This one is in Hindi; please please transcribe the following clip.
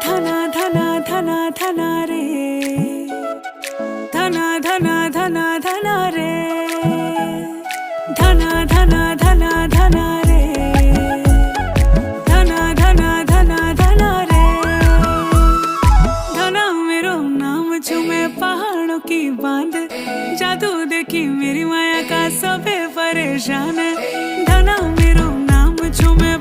धना धना धना धना रे, धना धना धना धना रे, धना धना धना धना रे, धना धना धना धना रे। धना मेरो नाम चूमे पहाड़ों की बांध, जादू देखी मेरी माया का सबे परेशान है। धना मेरो नाम चूमे